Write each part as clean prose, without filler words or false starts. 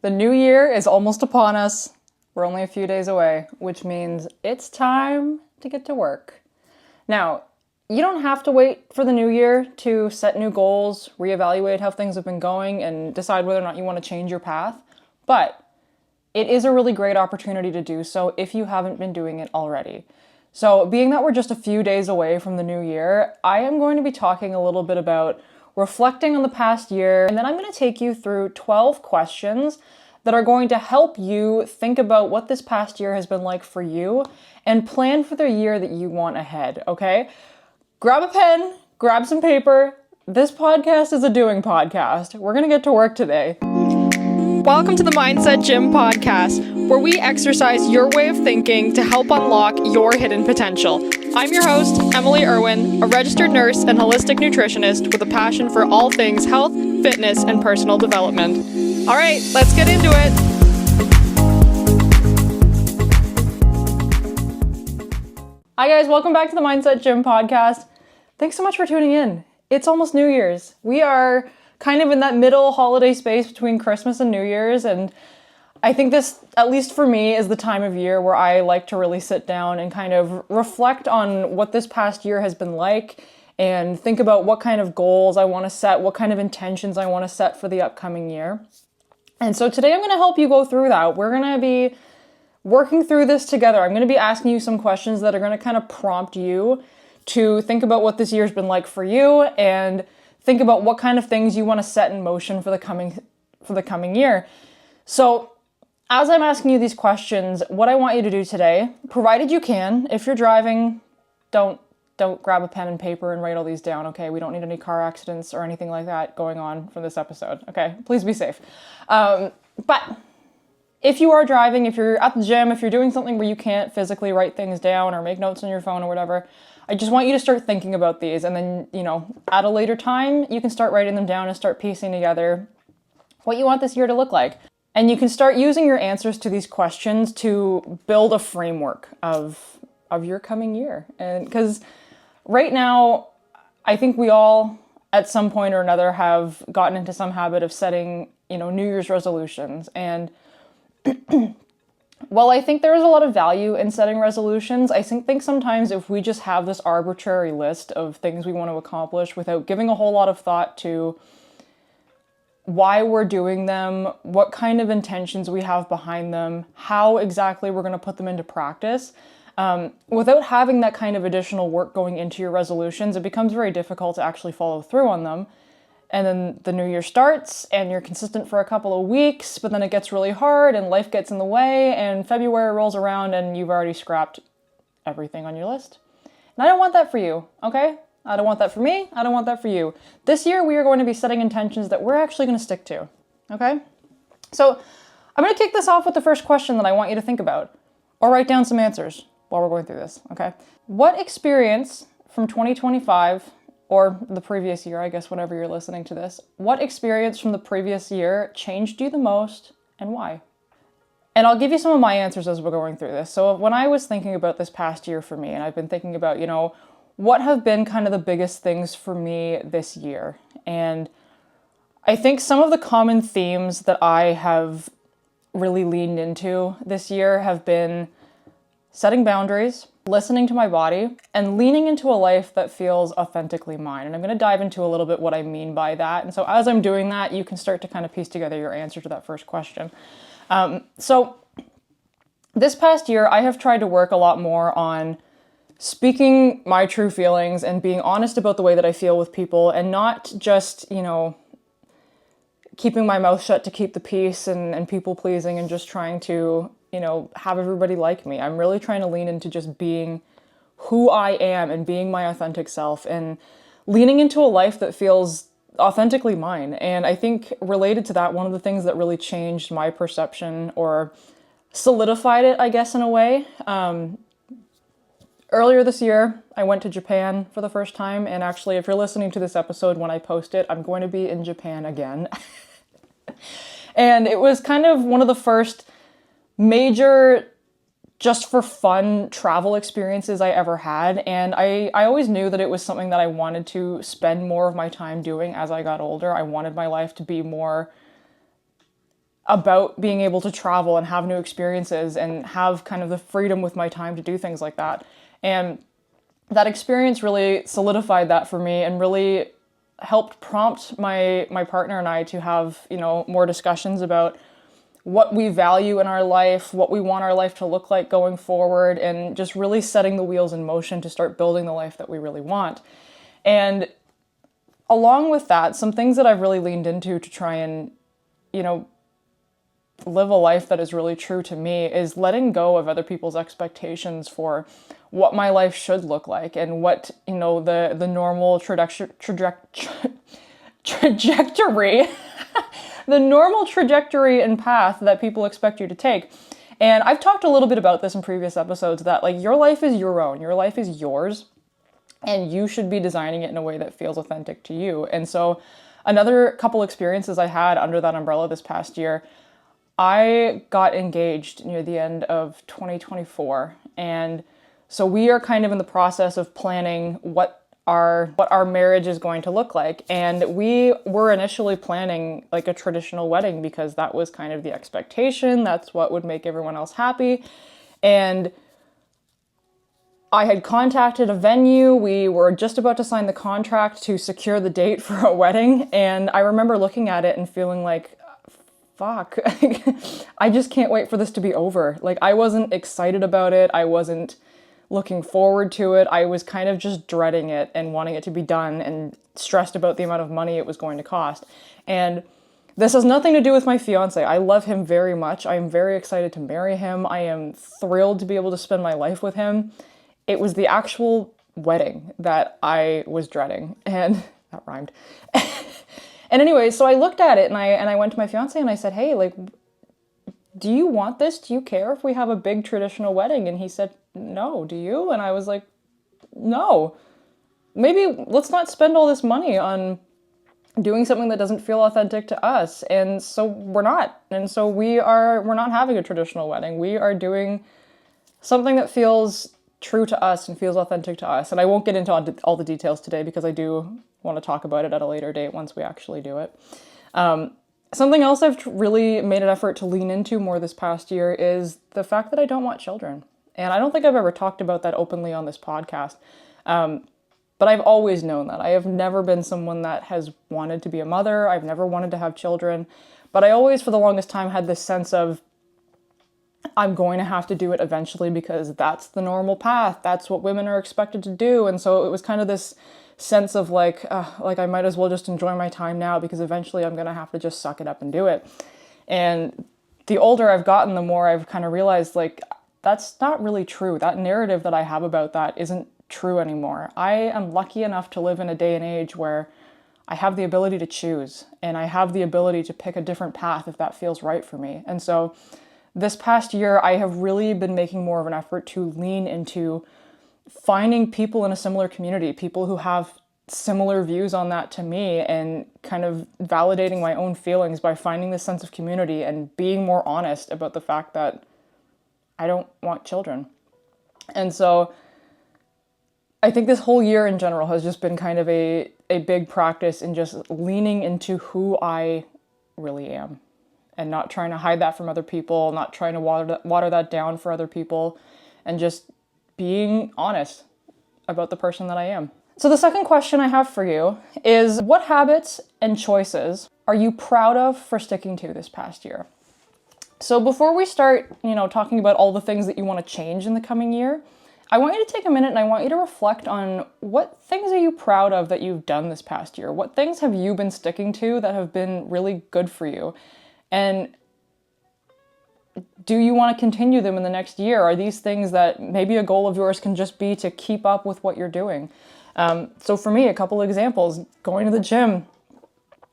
The new year is almost upon us. We're only a few days away, which means it's time to get to work. Now, you don't have to wait for the new year to set new goals, reevaluate how things have been going, and decide whether or not you want to change your path. But it is a really great opportunity to do so if you haven't been doing it already. So, being that we're just a few days away from the new year, I am going to be talking a little bit about reflecting on the past year, and then I'm going to take you through 12 questions that are going to help you think about what this past year has been like for you and plan for the year that you want ahead, okay? Grab a pen, grab some paper. This podcast is a doing podcast. We're going to get to work today. Welcome to the Mindset Gym podcast, where we exercise your way of thinking to help unlock your hidden potential. I'm your host, Emily Irwin, a registered nurse and holistic nutritionist with a passion for all things health, fitness, and personal development. All right, let's get into it. Hi guys, welcome back to the Mindset Gym podcast. Thanks so much for tuning in. It's almost New Year's. We are kind of in that middle holiday space between Christmas and New Year's, and I think this, at least for me, is the time of year where I like to really sit down and kind of reflect on what this past year has been like and think about what kind of goals I want to set, what kind of intentions I want to set for the upcoming year. And so today I'm going to help you go through that. We're going to be working through this together. I'm going to be asking you some questions that are going to kind of prompt you to think about what this year's been like for you and think about what kind of things you want to set in motion for the coming year. So as I'm asking you these questions, what I want you to do today, provided you can, if you're driving, don't grab a pen and paper and write all these down, okay? We don't need any car accidents or anything like that going on from this episode, okay? Please be safe. But if you are driving, if you're at the gym, if you're doing something where you can't physically write things down or make notes on your phone or whatever, I just want you to start thinking about these, and then, at a later time, you can start writing them down and start piecing together what you want this year to look like. And you can start using your answers to these questions to build a framework of your coming year. And because right now, I think we all, at some point or another, have gotten into some habit of setting, New Year's resolutions. And while I think there is a lot of value in setting resolutions, I think sometimes if we just have this arbitrary list of things we want to accomplish without giving a whole lot of thought to why we're doing them, what kind of intentions we have behind them, how exactly we're going to put them into practice, without having that kind of additional work going into your resolutions, it becomes very difficult to actually follow through on them. And then the new year starts and you're consistent for a couple of weeks, but then it gets really hard and life gets in the way and February rolls around and you've already scrapped everything on your list. And I don't want that for you, okay? I don't want that for me. I don't want that for you. This year we are going to be setting intentions that we're actually going to stick to, okay? So I'm going to kick this off with the first question that I want you to think about, or write down some answers while we're going through this, okay? What experience from 2025 or the previous year, I guess, whenever you're listening to this, what experience from the previous year changed you the most and why? And I'll give you some of my answers as we're going through this. So when I was thinking about this past year for me, and I've been thinking about, what have been kind of the biggest things for me this year? And I think some of the common themes that I have really leaned into this year have been setting boundaries, listening to my body, and leaning into a life that feels authentically mine. And I'm going to dive into a little bit what I mean by that. And so as I'm doing that, you can start to kind of piece together your answer to that first question. So this past year, I have tried to work a lot more on speaking my true feelings and being honest about the way that I feel with people and not just, keeping my mouth shut to keep the peace and people pleasing and just trying to have everybody like me. I'm really trying to lean into just being who I am and being my authentic self and leaning into a life that feels authentically mine. And I think related to that, one of the things that really changed my perception or solidified it, I guess, in a way, earlier this year, I went to Japan for the first time. And actually, if you're listening to this episode when I post it, I'm going to be in Japan again. And it was kind of one of the first major, just for fun travel experiences I ever had. And I always knew that it was something that I wanted to spend more of my time doing as I got older. I wanted my life to be more about being able to travel and have new experiences and have kind of the freedom with my time to do things like that. And that experience really solidified that for me and really helped prompt my partner and I to have, more discussions about what we value in our life, what we want our life to look like going forward, and just really setting the wheels in motion to start building the life that we really want. And along with that, some things that I've really leaned into to try and, live a life that is really true to me is letting go of other people's expectations for what my life should look like and what, the normal trajectory the normal trajectory and path that people expect you to take. And I've talked a little bit about this in previous episodes that your life is your own, your life is yours, and you should be designing it in a way that feels authentic to you. And so another couple experiences I had under that umbrella this past year, I got engaged near the end of 2024. And so we are kind of in the process of planning what our marriage is going to look like. And we were initially planning like a traditional wedding because that was kind of the expectation. That's what would make everyone else happy. And I had contacted a venue. We were just about to sign the contract to secure the date for a wedding. And I remember looking at it and feeling like, fuck, I just can't wait for this to be over. Like, I wasn't excited about it. I wasn't looking forward to it. I was kind of just dreading it and wanting it to be done and stressed about the amount of money it was going to cost. And this has nothing to do with my fiance. I love him very much. I am very excited to marry him. I am thrilled to be able to spend my life with him. It was the actual wedding that I was dreading, and that rhymed. And anyway, so I looked at it and I went to my fiance and I said, hey, like, do you want this? Do you care if we have a big traditional wedding? And he said, no, do you? And I was like, no, maybe let's not spend all this money on doing something that doesn't feel authentic to us. And so we're not. And so we're not having a traditional wedding. We are doing something that feels true to us and feels authentic to us. And I won't get into all the details today because I do want to talk about it at a later date once we actually do it. Something else I've really made an effort to lean into more this past year is the fact that I don't want children. And I don't think I've ever talked about that openly on this podcast. But I've always known that. I have never been someone that has wanted to be a mother. I've never wanted to have children. But I always, for the longest time, had this sense of I'm going to have to do it eventually because that's the normal path. That's what women are expected to do. And so it was kind of this sense of like I might as well just enjoy my time now because eventually I'm going to have to just suck it up and do it. And the older I've gotten, the more I've kind of realized like that's not really true. That narrative that I have about that isn't true anymore. I am lucky enough to live in a day and age where I have the ability to choose and I have the ability to pick a different path if that feels right for me. And so this past year, I have really been making more of an effort to lean into finding people in a similar community, people who have similar views on that to me, and kind of validating my own feelings by finding this sense of community and being more honest about the fact that I don't want children. And so I think this whole year in general has just been kind of a big practice in just leaning into who I really am and not trying to hide that from other people, not trying to water that down for other people, and just being honest about the person that I am. So the second question I have for you is, what habits and choices are you proud of for sticking to this past year? So before we start, talking about all the things that you want to change in the coming year, I want you to take a minute and I want you to reflect on what things are you proud of that you've done this past year? What things have you been sticking to that have been really good for you? And do you want to continue them in the next year? Are these things that maybe a goal of yours can just be to keep up with what you're doing? So for me, a couple of examples, going to the gym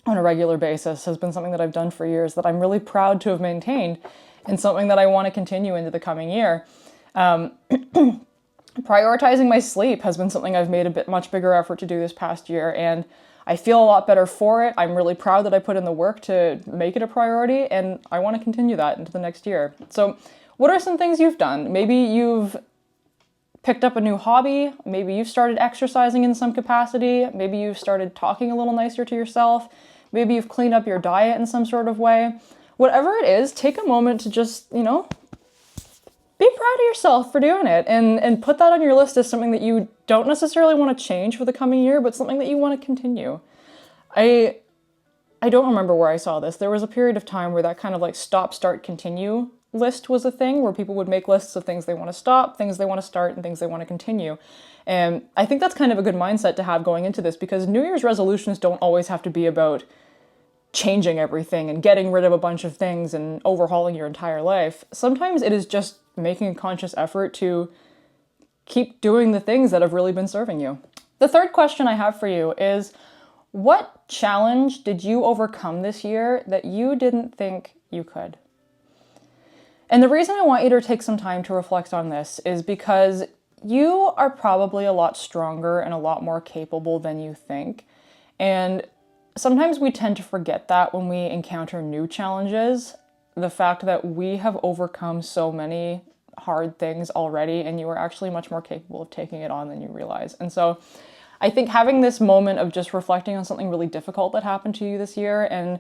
on a regular basis has been something that I've done for years that I'm really proud to have maintained and something that I want to continue into the coming year. Prioritizing my sleep has been something I've made a much bigger effort to do this past year, and I feel a lot better for it. I'm really proud that I put in the work to make it a priority, and I want to continue that into the next year. So what are some things you've done? Maybe you've picked up a new hobby. Maybe you've started exercising in some capacity. Maybe you've started talking a little nicer to yourself. Maybe you've cleaned up your diet in some sort of way. whatever it is, take a moment to just, be proud of yourself for doing it, and put that on your list as something that you don't necessarily want to change for the coming year, but something that you want to continue. I don't remember where I saw this. There was a period of time where that kind of like stop, start, continue list was a thing, where people would make lists of things they want to stop, things they want to start, and things they want to continue. And I think that's kind of a good mindset to have going into this, because New Year's resolutions don't always have to be about changing everything and getting rid of a bunch of things and overhauling your entire life. Sometimes it is just making a conscious effort to keep doing the things that have really been serving you. The third question I have for you is, what challenge did you overcome this year that you didn't think you could? And the reason I want you to take some time to reflect on this is because you are probably a lot stronger and a lot more capable than you think. And sometimes we tend to forget that when we encounter new challenges, the fact that we have overcome so many hard things already, and you are actually much more capable of taking it on than you realize. And so I think having this moment of just reflecting on something really difficult that happened to you this year and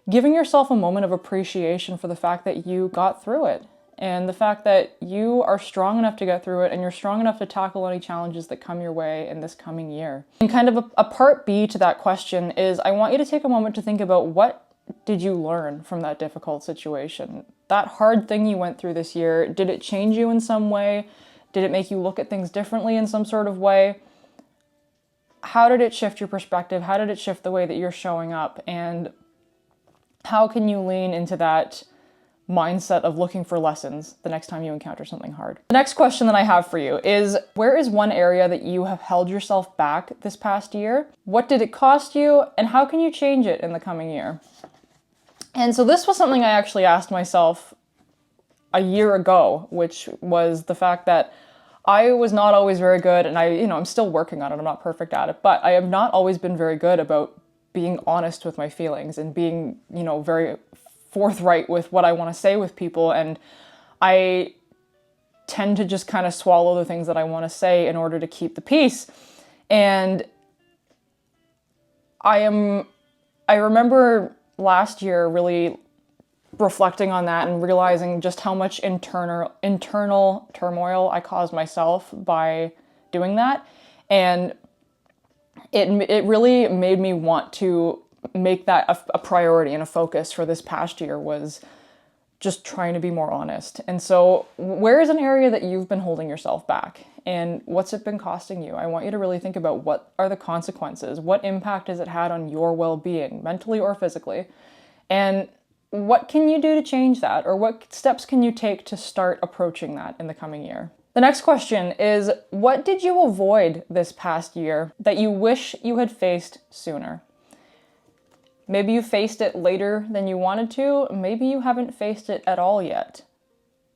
giving yourself a moment of appreciation for the fact that you got through it, and the fact that you are strong enough to get through it, and you're strong enough to tackle any challenges that come your way in this coming year. And kind of a part B to that question is, I want you to take a moment to think about, what did you learn from that difficult situation? That hard thing you went through this year, did it change you in some way? Did it make you look at things differently in some sort of way? How did it shift your perspective? How did it shift the way that you're showing up? And how can you lean into that mindset of looking for lessons the next time you encounter something hard? The next question that I have for you is, where is one area that you have held yourself back this past year? What did it cost you? And how can you change it in the coming year? And so this was something I actually asked myself a year ago, which was the fact that I was not always very good, and I'm still working on it. I'm not perfect at it, but I have not always been very good about being honest with my feelings and being, very forthright with what I want to say with people. And I tend to just kind of swallow the things that I want to say in order to keep the peace. And I remember last year really reflecting on that and realizing just how much internal turmoil I caused myself by doing that. And it really made me want to make that a priority and a focus for this past year, was just trying to be more honest. And so where is an area that you've been holding yourself back, and what's it been costing you? I want you to really think about, what are the consequences? What impact has it had on your well-being, mentally or physically? And what can you do to change that? Or what steps can you take to start approaching that in the coming year? The next question is, what did you avoid this past year that you wish you had faced sooner? Maybe you faced it later than you wanted to. Maybe you haven't faced it at all yet.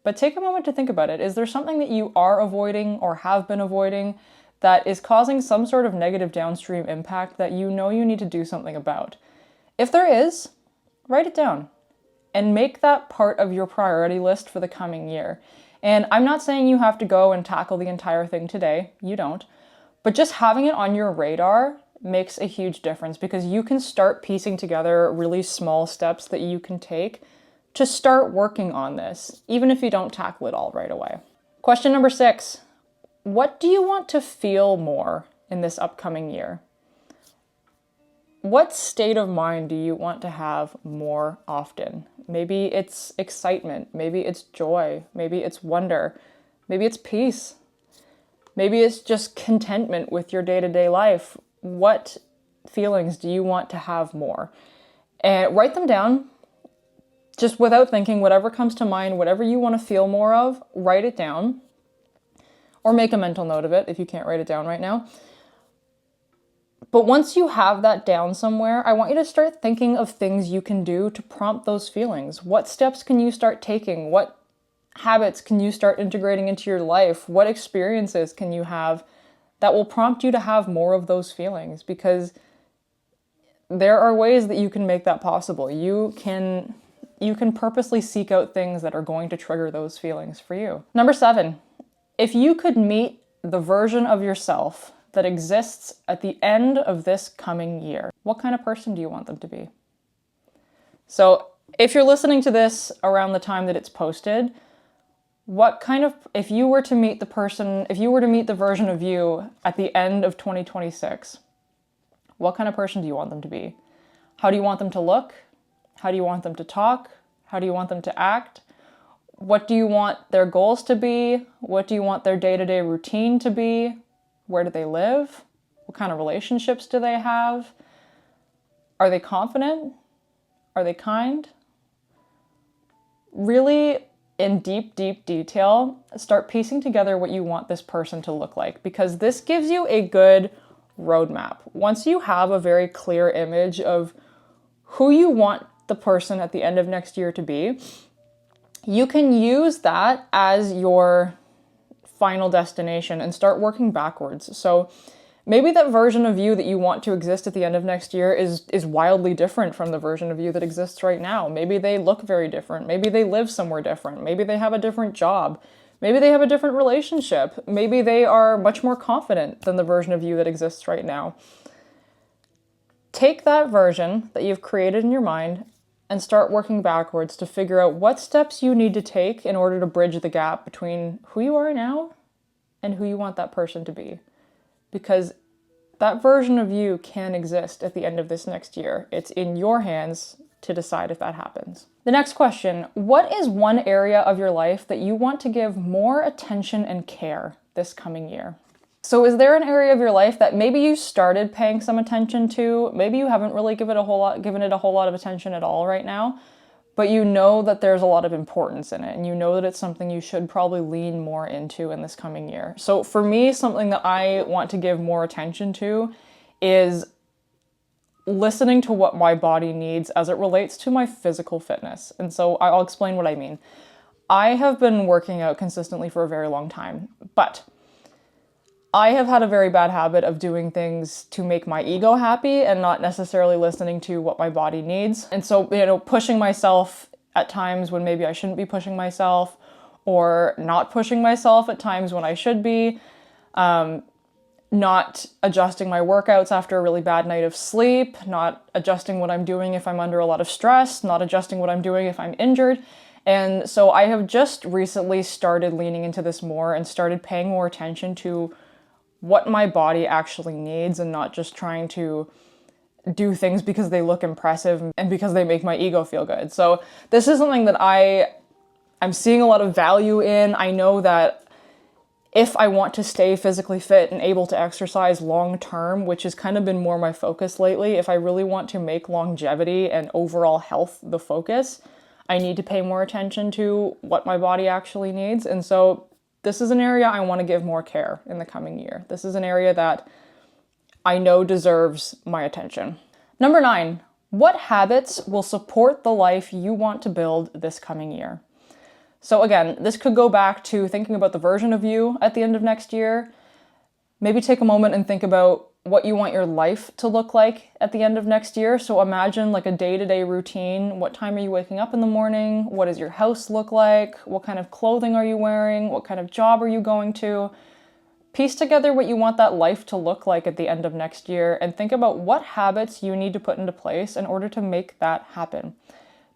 But take a moment to think about it. Is there something that you are avoiding or have been avoiding that is causing some sort of negative downstream impact that you know you need to do something about? If there is, write it down and make that part of your priority list for the coming year. And I'm not saying you have to go and tackle the entire thing today. You don't. But just having it on your radar makes a huge difference, because you can start piecing together really small steps that you can take to start working on this, even if you don't tackle it all right away. Question number 6, what do you want to feel more in this upcoming year? What state of mind do you want to have more often? Maybe it's excitement, maybe it's joy, maybe it's wonder, maybe it's peace, maybe it's just contentment with your day-to-day life. What feelings do you want to have more? And write them down, just without thinking. Whatever comes to mind, whatever you want to feel more of, write it down, or make a mental note of it if you can't write it down right now. But once you have that down somewhere, I want you to start thinking of things you can do to prompt those feelings. What steps can you start taking? What habits can you start integrating into your life? What experiences can you have that will prompt you to have more of those feelings? Because there are ways that you can make that possible. You can purposely seek out things that are going to trigger those feelings for you. Number 7, if you could meet the version of yourself that exists at the end of this coming year, what kind of person do you want them to be? So If you're listening to this around the time that it's posted, if you were to meet the version of you at the end of 2026, what kind of person do you want them to be? How do you want them to look? How do you want them to talk? How do you want them to act? What do you want their goals to be? What do you want their day-to-day routine to be? Where do they live? What kind of relationships do they have? Are they confident? Are they kind? Really, in deep, deep detail, start piecing together what you want this person to look like, because this gives you a good roadmap. Once you have a very clear image of who you want the person at the end of next year to be, you can use that as your final destination and start working backwards. So maybe that version of you that you want to exist at the end of next year is wildly different from the version of you that exists right now. Maybe they look very different. Maybe they live somewhere different. Maybe they have a different job. Maybe they have a different relationship. Maybe they are much more confident than the version of you that exists right now. Take that version that you've created in your mind and start working backwards to figure out what steps you need to take in order to bridge the gap between who you are now and who you want that person to be. Because that version of you can exist at the end of this next year. It's in your hands to decide if that happens. The next question, what is one area of your life that you want to give more attention and care this coming year? So is there an area of your life that maybe you started paying some attention to, maybe you haven't really given it a whole lot of attention at all right now, but you know that there's a lot of importance in it, and you know that it's something you should probably lean more into in this coming year. So for me, something that I want to give more attention to is listening to what my body needs as it relates to my physical fitness. And so I'll explain what I mean. I have been working out consistently for a very long time, but I have had a very bad habit of doing things to make my ego happy and not necessarily listening to what my body needs. And so, pushing myself at times when maybe I shouldn't be pushing myself, or not pushing myself at times when I should be, not adjusting my workouts after a really bad night of sleep, not adjusting what I'm doing if I'm under a lot of stress, not adjusting what I'm doing if I'm injured. And so I have just recently started leaning into this more and started paying more attention to what my body actually needs, and not just trying to do things because they look impressive and because they make my ego feel good. So this is something that I'm seeing a lot of value in. I know that if I want to stay physically fit and able to exercise long term, which has kind of been more my focus lately, if I really want to make longevity and overall health the focus, I need to pay more attention to what my body actually needs. And so this is an area I want to give more care in the coming year. This is an area that I know deserves my attention. Number 9, what habits will support the life you want to build this coming year? So again, this could go back to thinking about the version of you at the end of next year. Maybe take a moment and think about what you want your life to look like at the end of next year. So imagine like a day-to-day routine. What time are you waking up in the morning? What does your house look like? What kind of clothing are you wearing? What kind of job are you going to? Piece together what you want that life to look like at the end of next year, and think about what habits you need to put into place in order to make that happen.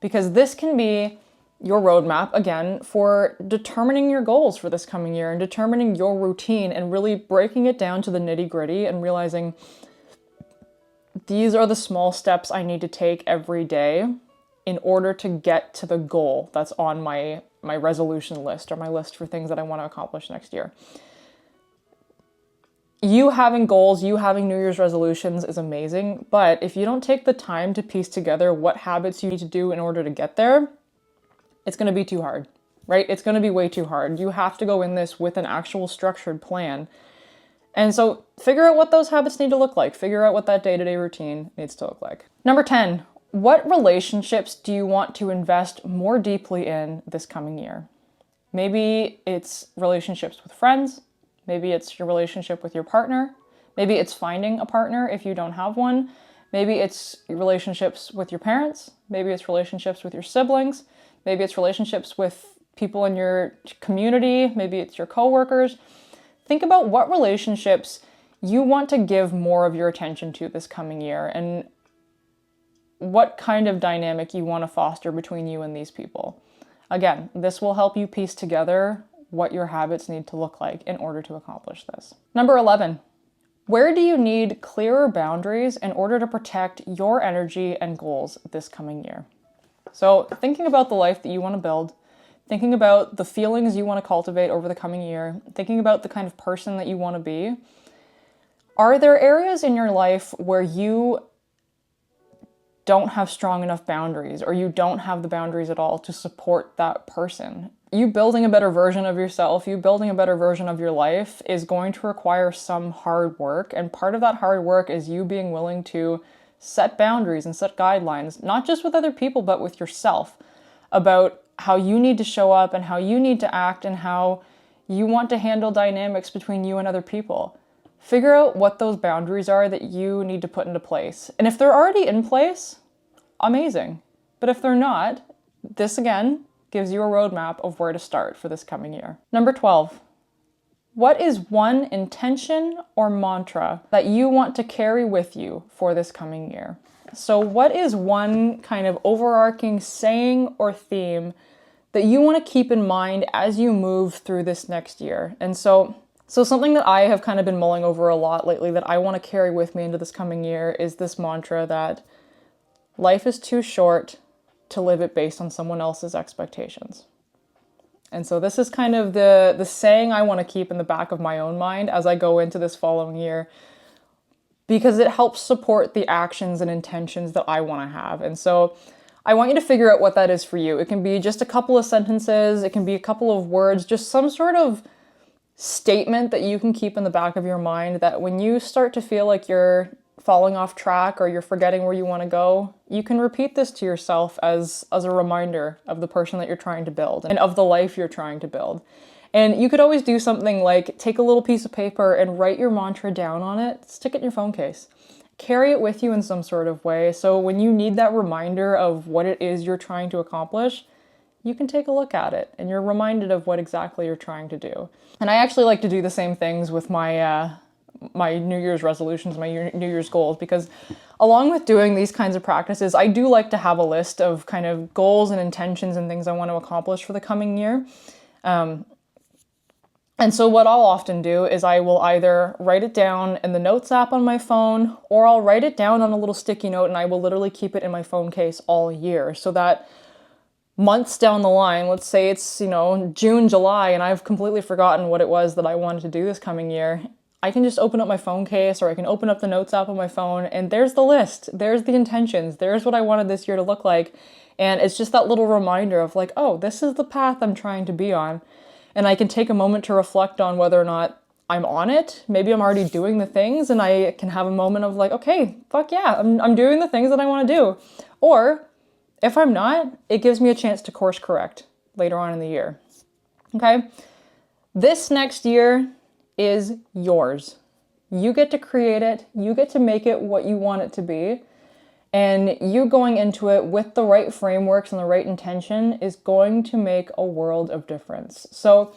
Because this can be your roadmap, again, for determining your goals for this coming year and determining your routine and really breaking it down to the nitty-gritty and realizing these are the small steps I need to take every day in order to get to the goal that's on my resolution list, or my list for things that I want to accomplish next year. You having goals, you having New Year's resolutions is amazing, but if you don't take the time to piece together what habits you need to do in order to get there, it's going to be too hard, right? It's going to be way too hard. You have to go in this with an actual structured plan. And so figure out what those habits need to look like. Figure out what that day-to-day routine needs to look like. Number 10, what relationships do you want to invest more deeply in this coming year? Maybe it's relationships with friends. Maybe it's your relationship with your partner. Maybe it's finding a partner if you don't have one. Maybe it's relationships with your parents. Maybe it's relationships with your siblings. Maybe it's relationships with people in your community. Maybe it's your coworkers. Think about what relationships you want to give more of your attention to this coming year, and what kind of dynamic you want to foster between you and these people. Again, this will help you piece together what your habits need to look like in order to accomplish this. Number 11, where do you need clearer boundaries in order to protect your energy and goals this coming year? So thinking about the life that you want to build, thinking about the feelings you want to cultivate over the coming year, thinking about the kind of person that you want to be, are there areas in your life where you don't have strong enough boundaries, or you don't have the boundaries at all to support that person? You building a better version of yourself, you building a better version of your life is going to require some hard work. And part of that hard work is you being willing to set boundaries and set guidelines, not just with other people, but with yourself, about how you need to show up and how you need to act and how you want to handle dynamics between you and other people. Figure out what those boundaries are that you need to put into place. And if they're already in place, amazing. But if they're not, this again gives you a roadmap of where to start for this coming year. Number 12, what is one intention or mantra that you want to carry with you for this coming year? So what is one kind of overarching saying or theme that you want to keep in mind as you move through this next year? And so something that I have kind of been mulling over a lot lately that I want to carry with me into this coming year is this mantra that life is too short to live it based on someone else's expectations. And so this is kind of the saying I want to keep in the back of my own mind as I go into this following year, because it helps support the actions and intentions that I want to have. And so I want you to figure out what that is for you. It can be just a couple of sentences, it can be a couple of words, just some sort of statement that you can keep in the back of your mind that when you start to feel like you're falling off track or you're forgetting where you want to go, you can repeat this to yourself as a reminder of the person that you're trying to build and of the life you're trying to build. And you could always do something like take a little piece of paper and write your mantra down on it, stick it in your phone case. Carry it with you in some sort of way, so when you need that reminder of what it is you're trying to accomplish, you can take a look at it and you're reminded of what exactly you're trying to do. And I actually like to do the same things with my New Year's resolutions, my New Year's goals, because along with doing these kinds of practices, I do like to have a list of kind of goals and intentions and things I want to accomplish for the coming year. And so what I'll often do is I will either write it down in the Notes app on my phone, or I'll write it down on a little sticky note and I will literally keep it in my phone case all year, so that months down the line, let's say it's, June, July, and I've completely forgotten what it was that I wanted to do this coming year, I can just open up my phone case, or I can open up the Notes app on my phone, and there's the list, there's the intentions, there's what I wanted this year to look like. And it's just that little reminder of like, oh, this is the path I'm trying to be on. And I can take a moment to reflect on whether or not I'm on it. Maybe I'm already doing the things, and I can have a moment of like, okay, fuck yeah, I'm doing the things that I want to do. Or if I'm not, it gives me a chance to course correct later on in the year. Okay? This next year is yours. You get to create it. You get to make it what you want it to be. And you going into it with the right frameworks and the right intention is going to make a world of difference. So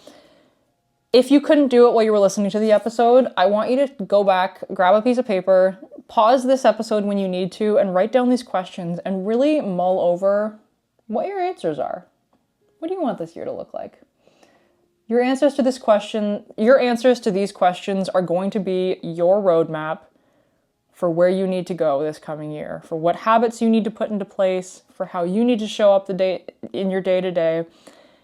if you couldn't do it while you were listening to the episode, I want you to go back, grab a piece of paper, pause this episode when you need to, and write down these questions and really mull over what your answers are. What do you want this year to look like? Your answers to these questions are going to be your roadmap for where you need to go this coming year, for what habits you need to put into place, for how you need to show up in your day-to-day.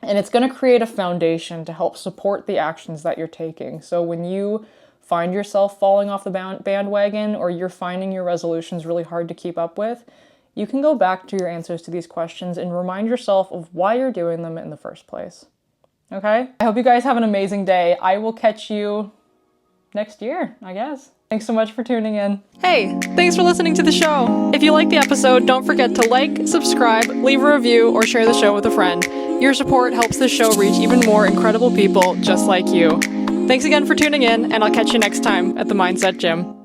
And it's going to create a foundation to help support the actions that you're taking. So when you find yourself falling off the bandwagon, or you're finding your resolutions really hard to keep up with, you can go back to your answers to these questions and remind yourself of why you're doing them in the first place. Okay? I hope you guys have an amazing day. I will catch you next year, I guess. Thanks so much for tuning in. Hey, thanks for listening to the show. If you like the episode, don't forget to like, subscribe, leave a review, or share the show with a friend. Your support helps the show reach even more incredible people just like you. Thanks again for tuning in, and I'll catch you next time at the Mindset Gym.